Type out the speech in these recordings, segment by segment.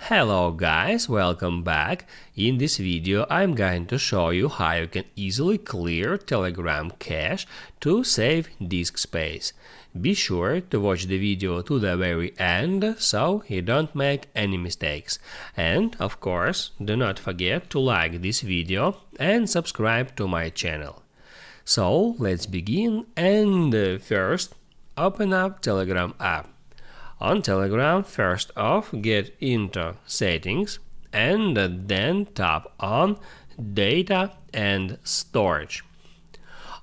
Hello guys, welcome back. In this video I'm going to show you how you can easily clear Telegram cache to save disk space. Be sure to watch the video to the very end so you don't make any mistakes. And of course, do not forget to like this video and subscribe to my channel. So let's begin, and first open up Telegram app. On Telegram, first off, get into Settings and then tap on Data and Storage.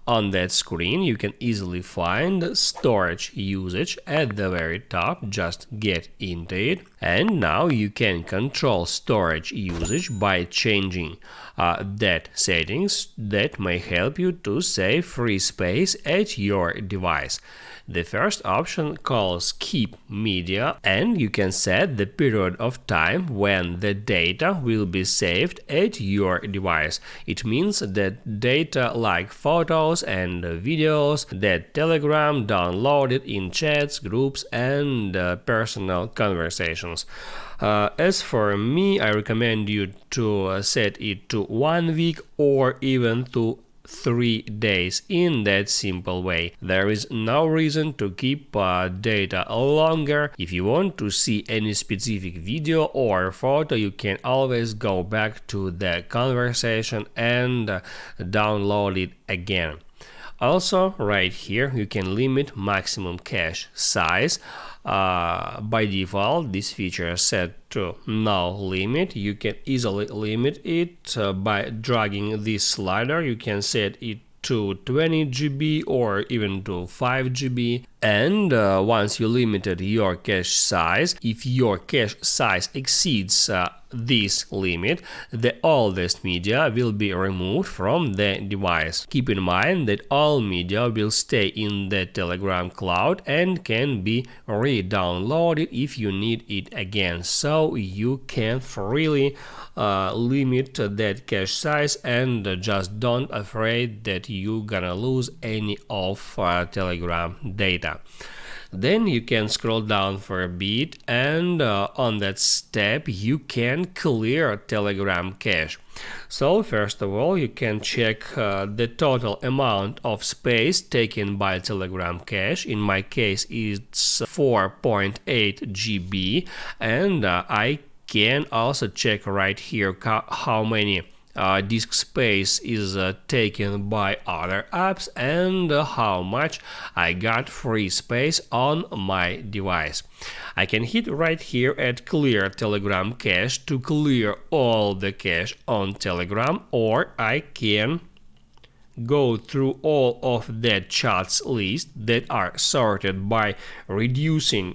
On that screen, you can easily find storage usage at the very top. Just get into it. And now you can control storage usage by changing that settings that may help you to save free space at your device. The first option calls Keep Media, and you can set the period of time when the data will be saved at your device. It means that data like photos and videos that Telegram downloaded in chats, groups, and personal conversations. As for me, I recommend you to set it to 1 week or even to 3 days in that simple way. There is no reason to keep data longer. If you want to see any specific video or photo, you can always go back to the conversation and download it again. Also, right here you can limit maximum cache size. By default, this feature is set to no limit. You can easily limit it by dragging this slider. You can set it to 20 GB or even to 5 GB. And once you limited your cache size, if your cache size exceeds this limit, the oldest media will be removed from the device. Keep in mind that all media will stay in the Telegram cloud and can be re-downloaded if you need it again, so you can freely limit that cache size and just don't afraid that you're gonna lose any of Telegram data. Then you can scroll down for a bit, and on that step you can clear Telegram cache. So first of all, you can check the total amount of space taken by Telegram cache. In my case it's 4.8 GB, and I can also check right here how many disk space is taken by other apps and how much I got free space on my device. I can hit right here at Clear Telegram Cache to clear all the cache on Telegram, or I can go through all of the chats list that are sorted by reducing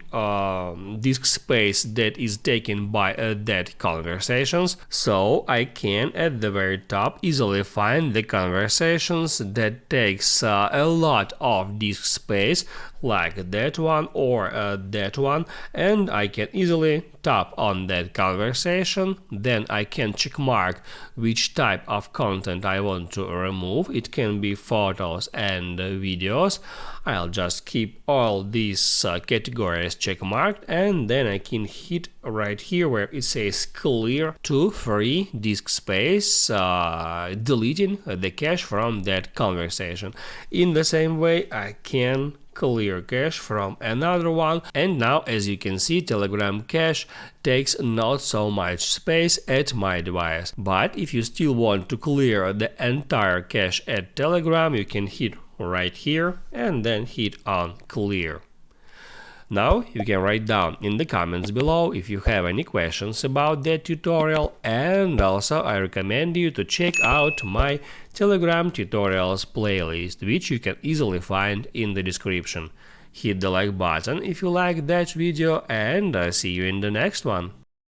disk space that is taken by that conversations. So I can at the very top easily find the conversations that takes a lot of disk space, like that one or that one, and I can easily tap on that conversation. Then I can check mark which type of content I want to remove. It can be photos and videos. I'll just keep all these categories check marked, and then I can hit right here where it says clear to free disk space, deleting the cache from that conversation. In the same way, I can clear cache from another one, and now as you can see, Telegram cache takes not so much space at my device. But if you still want to clear the entire cache at Telegram, you can hit right here and then hit on clear. Now you can write down in the comments below if you have any questions about that tutorial, and also I recommend you to check out my Telegram tutorials playlist, which you can easily find in the description. Hit the like button if you like that video, and see you in the next one.